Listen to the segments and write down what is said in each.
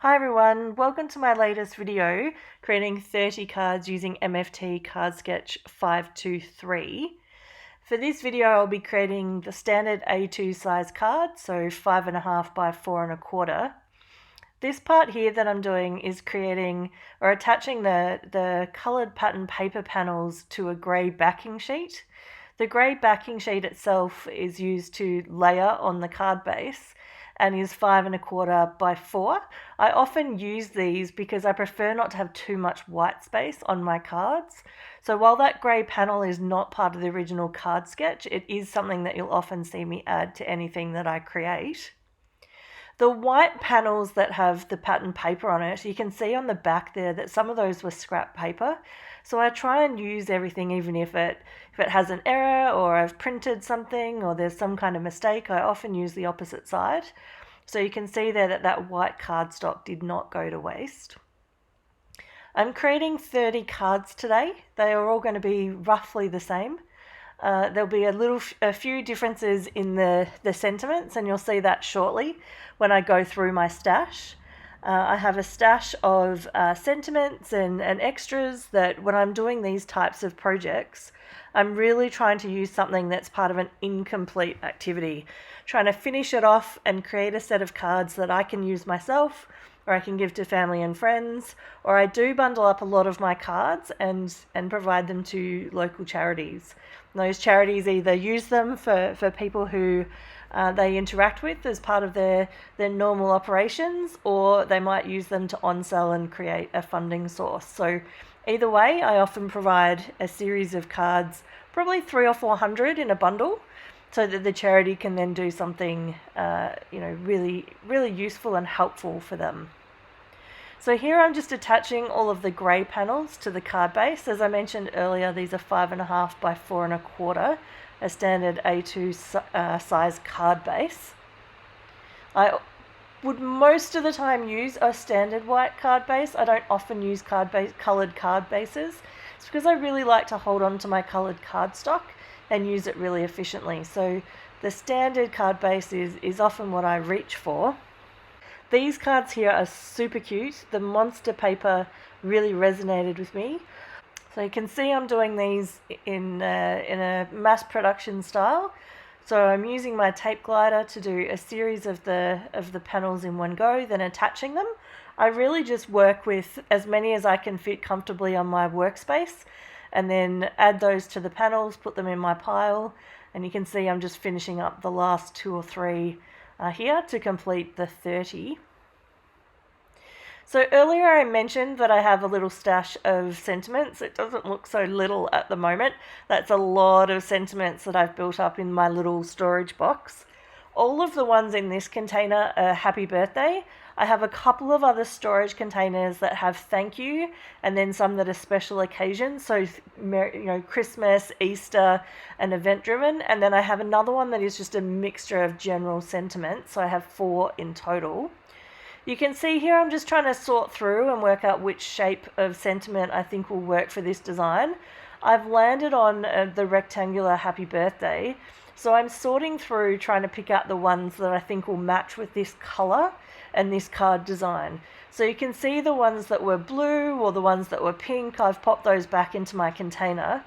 Hi everyone, welcome to my latest video, creating 30 cards using MFT Card Sketch 523. For this video, I'll be creating the standard A2 size card, so 5.5 by 4.25. This part here that I'm doing is creating or attaching the coloured pattern paper panels to a grey backing sheet. The grey backing sheet itself is used to layer on the card base and is 5.25 by 4. I often use these because I prefer not to have too much white space on my cards. So while that grey panel is not part of the original card sketch, it is something that you'll often see me add to anything that I create. The white panels that have the pattern paper on it, you can see on the back there that some of those were scrap paper. So I try and use everything, even if it has an error or I've printed something or there's some kind of mistake, I often use the opposite side. So you can see there that that white cardstock did not go to waste. I'm creating 30 cards today. They are all going to be roughly the same. There'll be a few differences in the sentiments, and you'll see that shortly when I go through my stash. I have a stash of sentiments and extras that when I'm doing these types of projects, I'm really trying to use something that's part of an incomplete activity, trying to finish it off and create a set of cards that I can use myself, or I can give to family and friends, or I do bundle up a lot of my cards and provide them to local charities. And those charities either use them for people who they interact with as part of their normal operations, or they might use them to on-sell and create a funding source. So either way, I often provide a series of cards, probably 300 or 400 in a bundle, so that the charity can then do something really, really useful and helpful for them. So here I'm just attaching all of the grey panels to the card base. As I mentioned earlier, these are 5.5 by 4.25, a standard A2 size card base. I would most of the time use a standard white card base. I don't often use coloured card bases. It's because I really like to hold on to my coloured cardstock and use it really efficiently. So the standard card base is often what I reach for. These cards here are super cute. The monster paper really resonated with me. So you can see I'm doing these in a mass production style. So I'm using my tape glider to do a series of the panels in one go, then attaching them. I really just work with as many as I can fit comfortably on my workspace, and then add those to the panels, put them in my pile, and you can see I'm just finishing up the last 2 or 3 here to complete the 30. So earlier I mentioned that I have a little stash of sentiments. It doesn't look so little at the moment. That's a lot of sentiments that I've built up in my little storage box. All of the ones in this container are happy birthday. I have a couple of other storage containers that have thank you, and then some that are special occasions, so Christmas, Easter, and event driven. And then I have another one that is just a mixture of general sentiments, so I have 4 in total. You can see here I'm just trying to sort through and work out which shape of sentiment I think will work for this design. I've landed on the rectangular happy birthday, so I'm sorting through trying to pick out the ones that I think will match with this colour and this card design. So you can see the ones that were blue or the ones that were pink, I've popped those back into my container.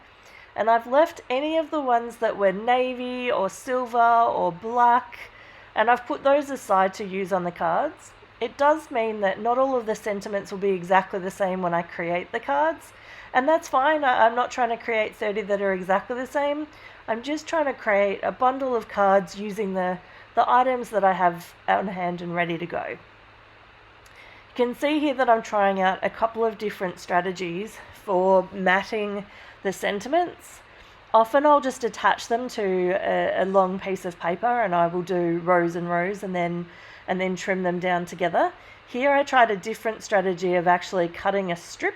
And I've left any of the ones that were navy or silver or black, and I've put those aside to use on the cards. It does mean that not all of the sentiments will be exactly the same when I create the cards, and that's fine. I'm not trying to create 30 that are exactly the same. I'm just trying to create a bundle of cards using the items that I have on hand and ready to go. You can see here that I'm trying out a couple of different strategies for matting the sentiments. Often I'll just attach them to a long piece of paper, and I will do rows and rows and then trim them down together. Here I tried a different strategy of actually cutting a strip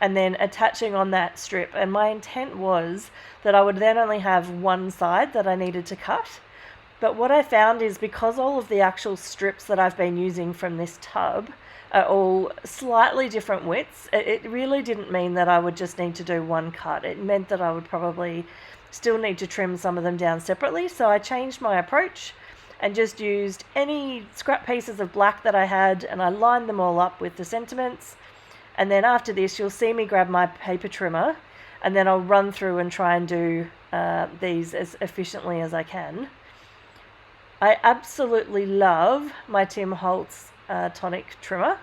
and then attaching on that strip, and my intent was that I would then only have one side that I needed to cut. But what I found is, because all of the actual strips that I've been using from this tub are all slightly different widths, it really didn't mean that I would just need to do one cut. It meant that I would probably still need to trim some of them down separately. So I changed my approach. and just used any scrap pieces of black that I had, and I lined them all up with the sentiments. And then after this, you'll see me grab my paper trimmer, and then I'll run through and try and do these as efficiently as I can. I absolutely love my Tim Holtz tonic trimmer.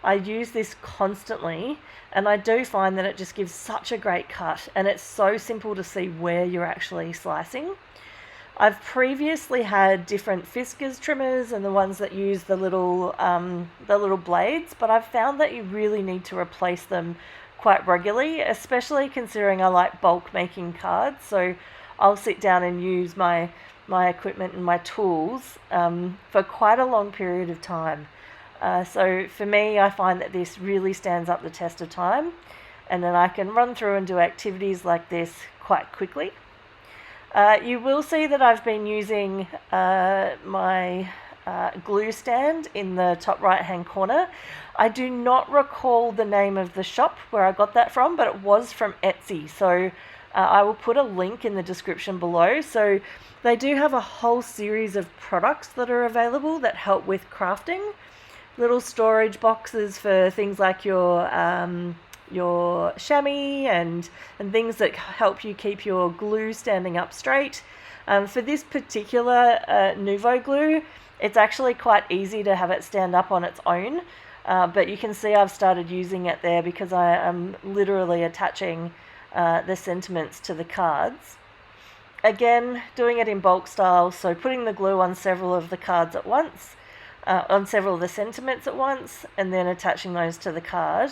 I use this constantly, and I do find that it just gives such a great cut, and it's so simple to see where you're actually slicing. I've previously had different Fiskars trimmers and the ones that use the little blades, but I've found that you really need to replace them quite regularly, especially considering I like bulk making cards. So I'll sit down and use my equipment and my tools for quite a long period of time. So for me, I find that this really stands up the test of time, and then I can run through and do activities like this quite quickly. You will see that I've been using my glue stand in the top right hand corner. I do not recall the name of the shop where I got that from, but it was from Etsy. So I will put a link in the description below. So they do have a whole series of products that are available that help with crafting. Little storage boxes for things like your chamois and things that help you keep your glue standing up straight. For this particular Nouveau glue, it's actually quite easy to have it stand up on its own, but you can see I've started using it there because I am literally attaching the sentiments to the cards. Again, doing it in bulk style, so putting the glue on several of the cards at once, on several of the sentiments at once, and then attaching those to the card.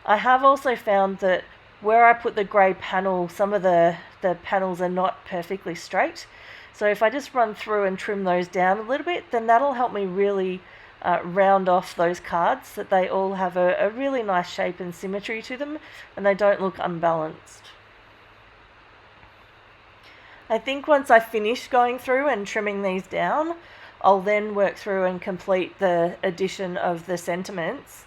I have also found that where I put the grey panel, some of the panels are not perfectly straight. So if I just run through and trim those down a little bit, then that'll help me really round off those cards, so that they all have a really nice shape and symmetry to them, and they don't look unbalanced. I think once I finish going through and trimming these down, I'll then work through and complete the addition of the sentiments.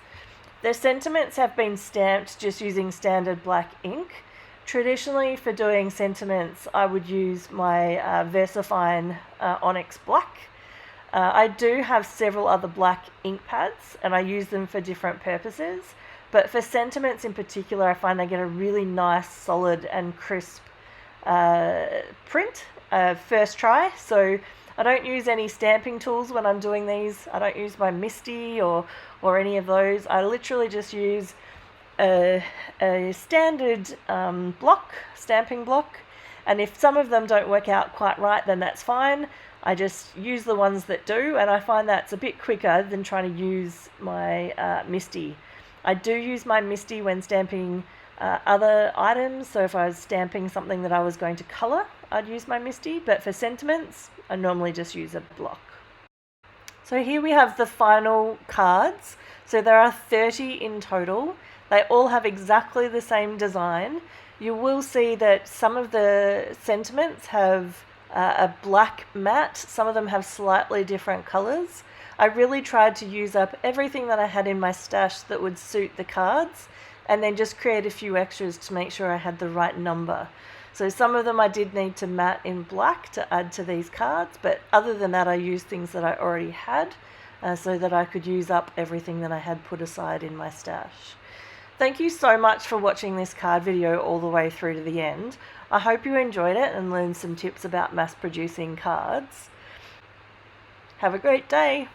The sentiments have been stamped just using standard black ink. Traditionally, for doing sentiments, I would use my VersaFine Onyx Black. I do have several other black ink pads, and I use them for different purposes. But for sentiments in particular, I find I get a really nice, solid and crisp print first try. So I don't use any stamping tools when I'm doing these. I don't use my MISTI or any of those. I literally just use a standard stamping block, and if some of them don't work out quite right, then that's fine. I just use the ones that do, and I find that's a bit quicker than trying to use my MISTI. I do use my MISTI when stamping other items, so if I was stamping something that I was going to colour, I'd use my MISTI, but for sentiments, I normally just use a block. So here we have the final cards. So there are 30 in total. They all have exactly the same design. You will see that some of the sentiments have a black matte. Some of them have slightly different colours. I really tried to use up everything that I had in my stash that would suit the cards, and then just create a few extras to make sure I had the right number. So some of them I did need to matte in black to add to these cards, but other than that I used things that I already had so that I could use up everything that I had put aside in my stash. Thank you so much for watching this card video all the way through to the end. I hope you enjoyed it and learned some tips about mass producing cards. Have a great day!